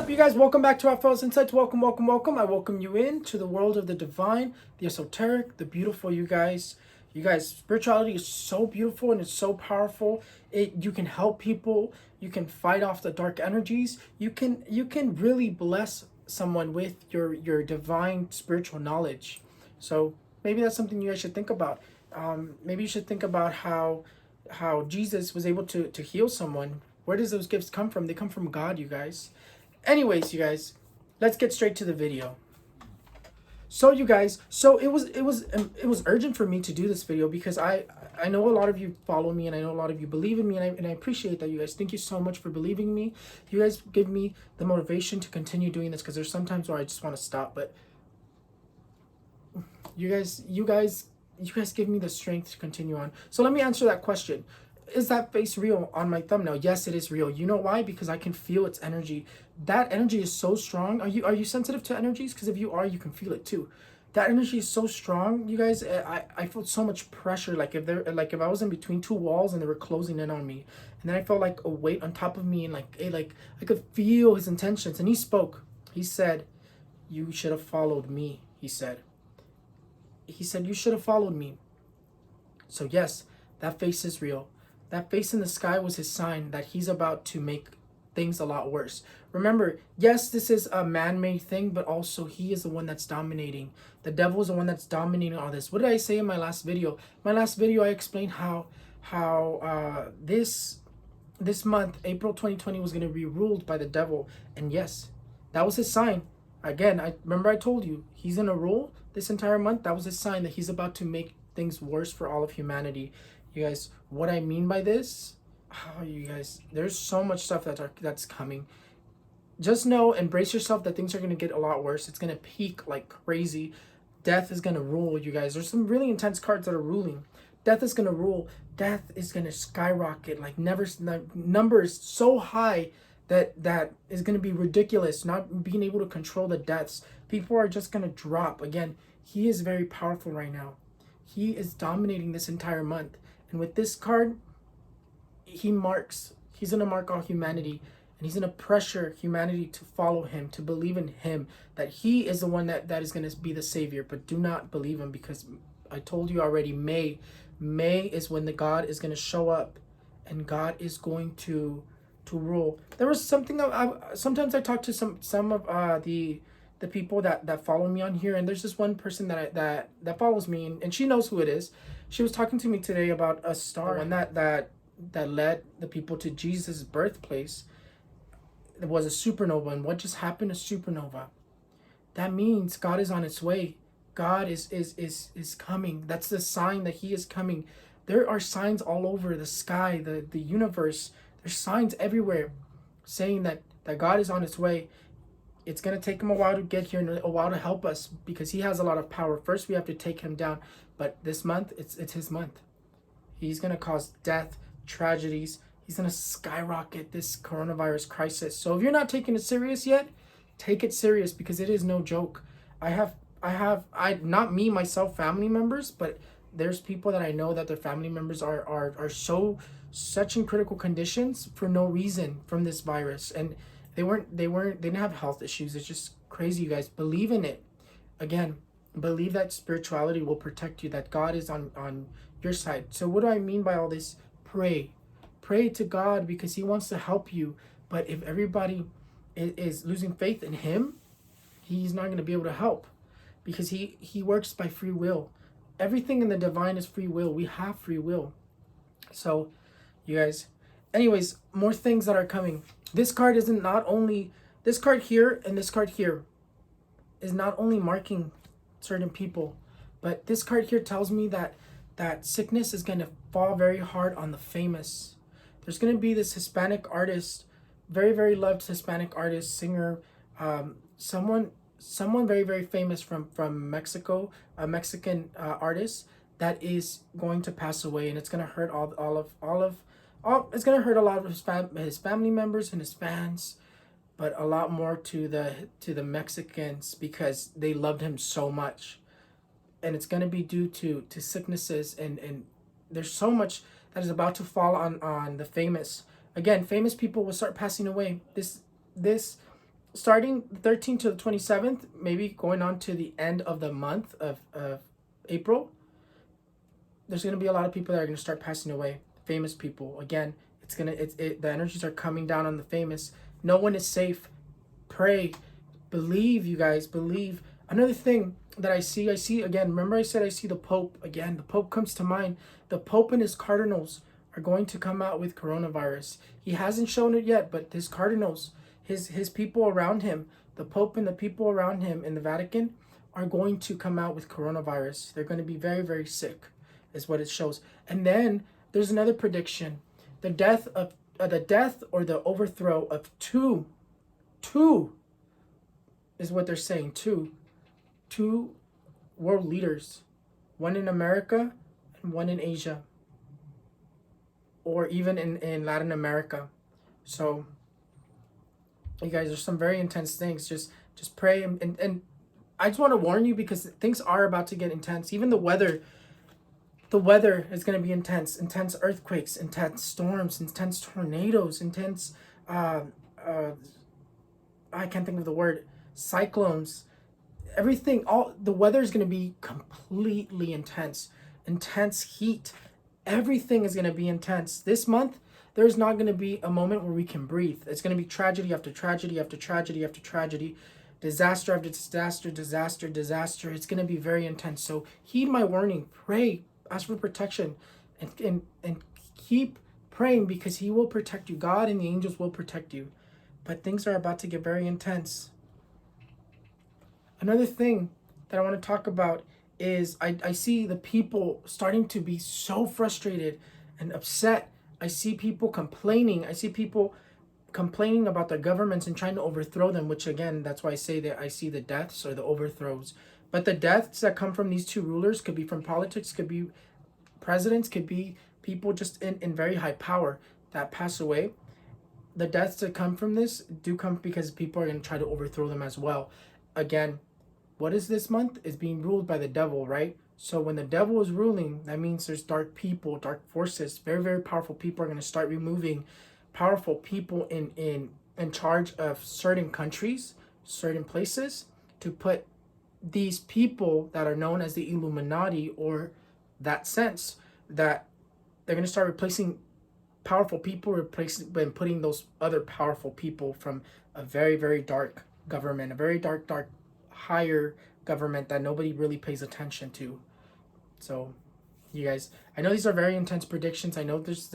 up, you guys? Welcome back to Raphael's Insights. Welcome, welcome, welcome. I welcome you into the world of the divine, the esoteric, the beautiful, you guys. You guys, spirituality is so beautiful and it's so powerful. You can help people. You can fight off the dark energies. You can really bless someone with your divine spiritual knowledge. So maybe that's something you guys should think about. Maybe you should think about how Jesus was able to heal someone. Where does those gifts come from? They come from God, you guys. Anyways, you guys, let's get straight to the video. So you guys, it was urgent for me to do this video because I know a lot of you follow me and I know a lot of you believe in me, and I appreciate that, you guys. Thank you so much for believing in me. You guys give me the motivation to continue doing this, because there's sometimes where I just want to stop, but you guys give me the strength to continue on. So let me answer that question. Is that face real on my thumbnail? Yes, it is real. You know why? Because I can feel its energy. That energy is so strong. Are you sensitive to energies? Because if you are, you can feel it too. That energy is so strong, you guys. I felt so much pressure, like if I was in between two walls and they were closing in on me, and then I felt like a weight on top of me, and like I could feel his intentions. And he spoke. He said, "You should have followed me." He said, "You should have followed me." So yes, that face is real. That face in the sky was his sign that he's about to make things a lot worse. Remember, yes, this is a man-made thing, but also he is the one that's dominating. The devil is the one that's dominating all this. What did I say in my last video? My last video, I explained how this month, April 2020, was going to be ruled by the devil. And yes, that was his sign. Again, I remember I told you, he's going to rule this entire month. That was his sign that he's about to make things worse for all of humanity. You guys, what I mean by this, you guys, there's so much stuff that's coming. Just know and brace yourself that things are going to get a lot worse. It's going to peak like crazy. Death is going to rule, you guys. There's some really intense cards that are ruling. Death is going to rule. Death is going to skyrocket like never. Numbers so high that is going to be ridiculous. Not being able to control the deaths. People are just going to drop. Again, he is very powerful right now. He is dominating this entire month. And with this card, he's going to mark all humanity, and he's going to pressure humanity to follow him, to believe in him, that he is the one that is going to be the savior. But do not believe him, because I told you already, May is when the God is going to show up, and God is going to rule. There was something sometimes I talk to some of the people that follow me on here, and there's this one person that follows me, and she knows who it is. She was talking to me today about a star, and that led the people to Jesus' birthplace. It was a supernova, and what just happened? A supernova. That means God is on its way. God is coming. That's the sign that he is coming. There are signs all over the sky, the universe. There's signs everywhere saying that God is on its way. It's going to take him a while to get here and a while to help us, because he has a lot of power. First, we have to take him down. But this month, it's his month. He's going to cause death, tragedies. He's going to skyrocket this coronavirus crisis. So if you're not taking it serious yet, take it serious, because it is no joke. I have not me, myself, family members, but there's people that I know that their family members are such in critical conditions for no reason from this virus. And they didn't have health issues. It's just crazy, you guys. Believe in it. Again, believe that spirituality will protect you, that God is on your side. So what do I mean by all this? Pray to God, because he wants to help you. But if everybody is losing faith in him, he's not going to be able to help, because he works by free will. Everything in the divine is free will. We have free will. So you guys, anyways, more things that are coming. This card this card here and this card here is not only marking certain people, but this card here tells me that sickness is going to fall very hard on the famous. There's going to be this Hispanic artist, very, very loved Hispanic artist, singer, someone very, very famous from Mexico, a Mexican artist that is going to pass away, and it's going to hurt it's going to hurt a lot of his family members and his fans, but a lot more to the Mexicans, because they loved him so much. And it's going to be due to sicknesses, and there's so much that is about to fall on the famous. Again, famous people will start passing away. This starting the 13th to the 27th, maybe going on to the end of the month of April, there's going to be a lot of people that are going to start passing away. Famous people. Again, the energies are coming down on the famous. No one is safe. Pray. Believe, you guys. Believe. Another thing that I see again, remember I said I see the Pope. Again, the Pope comes to mind. The Pope and his cardinals are going to come out with coronavirus. He hasn't shown it yet, but his cardinals, his people around him, the Pope and the people around him in the Vatican are going to come out with coronavirus. They're going to be very, very sick, is what it shows. And then there's another prediction. The death or the overthrow of two is what they're saying. Two world leaders, one in America and one in Asia, or even in Latin America. So you guys, there's some very intense things. Just pray, and I just want to warn you, because things are about to get intense. Even the weather is going to be intense earthquakes, intense storms, intense tornadoes, intense I can't think of the word, cyclones. Everything, all the weather is going to be completely intense heat. Everything is going to be intense this month. There's not going to be a moment where we can breathe. It's going to be tragedy after tragedy after tragedy after tragedy, disaster after disaster. It's going to be very intense. So heed my warning. Pray, ask for protection, and keep praying, because he will protect you. God and the angels will protect you. But things are about to get very intense. Another thing that I want to talk about is I see the people starting to be so frustrated and upset. I see people complaining. About their governments and trying to overthrow them, which again, that's why I say that I see the deaths or the overthrows. But the deaths that come from these two rulers could be from politics, could be presidents, could be people just in very high power that pass away. The deaths that come from this do come because people are going to try to overthrow them as well. Again, what is this month? Is being ruled by the devil, right? So when the devil is ruling, that means there's dark people, dark forces, very, very powerful people are going to start removing powerful people in charge of certain countries, certain places, to put these people that are known as the Illuminati, or that sense that they're going to start replacing powerful people, and putting those other powerful people from a very, very dark government, a very dark higher government that nobody really pays attention to. So you guys, I know these are very intense predictions. I know there's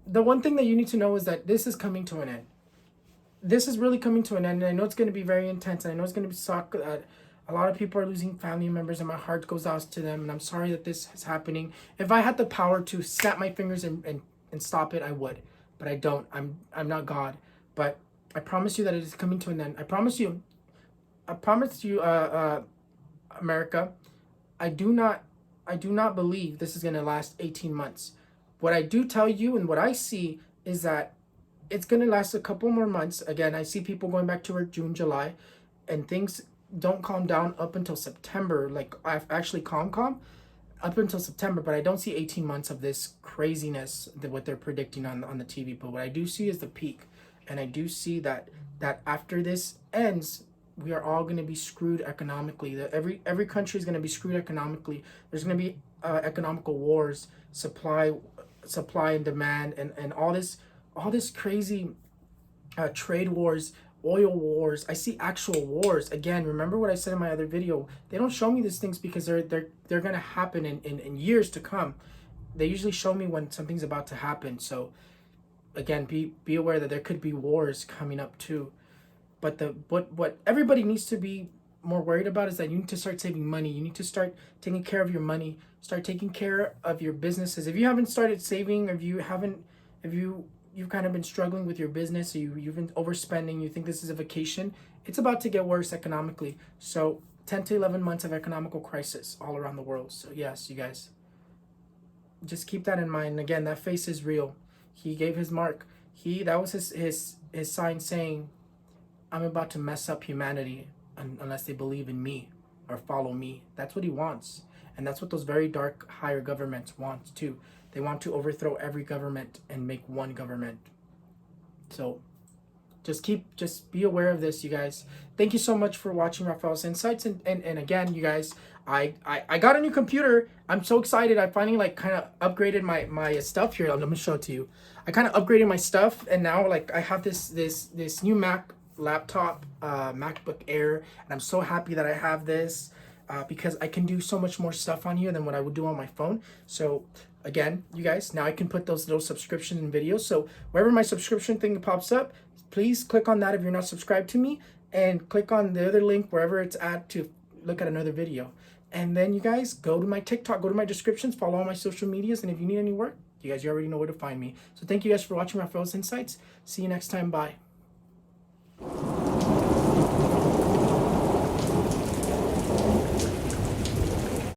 the one thing that you need to know is that this is coming to an end. This is really coming to an end, and I know it's going to be very intense, and I know it's going to be suck. A lot of people are losing family members, and my heart goes out to them, and I'm sorry that this is happening. If I had the power to snap my fingers and stop it, I would, but I don't. I'm not God, but I promise you that it is coming to an end. I promise you, America, I do not believe this is going to last 18 months. What I do tell you and what I see is that it's going to last a couple more months. Again, I see people going back to work June, July, and things don't calm down up until September. Like, I've actually calm up until September, but I don't see 18 months of this craziness that what they're predicting on the TV. But what I do see is the peak, and I do see that after this ends, we are all going to be screwed economically. That every country is going to be screwed economically. There's going to be economical wars, supply and demand, and all this crazy trade wars, oil wars. I see actual wars. Again, remember what I said in my other video. They don't show me these things because they're going to happen in years to come. They usually show me when something's about to happen. So again, be aware that there could be wars coming up too. But what everybody needs to be more worried about is that you need to start saving money. You need to start taking care of your money. Start taking care of your businesses. If you haven't started saving, or if you've kind of been struggling with your business, or you've been overspending, you think this is a vacation, it's about to get worse economically. So 10 to 11 months of economical crisis all around the world. So yes, you guys, just keep that in mind. And again, that face is real. He gave his mark. That was his sign saying, I'm about to mess up humanity unless they believe in me or follow me. That's what he wants. And that's what those very dark higher governments want too. They want to overthrow every government and make one government. So just be aware of this, you guys. Thank you so much for watching Raphael's Insights. And again, you guys, I got a new computer. I'm so excited. I finally like kind of upgraded my stuff here. Let me show it to you. I kind of upgraded my stuff, and now like I have this new Mac laptop, MacBook Air, and I'm so happy that I have this. Because I can do so much more stuff on here than what I would do on my phone. So again, you guys, now I can put those little subscriptions and videos. So wherever my subscription thing pops up, please click on that if you're not subscribed to me, and click on the other link wherever it's at to look at another video. And then you guys go to my TikTok, go to my descriptions, follow all my social medias, and if you need any work, you guys, you already know where to find me. So thank you guys for watching Raphael's Insights. See you next time. Bye.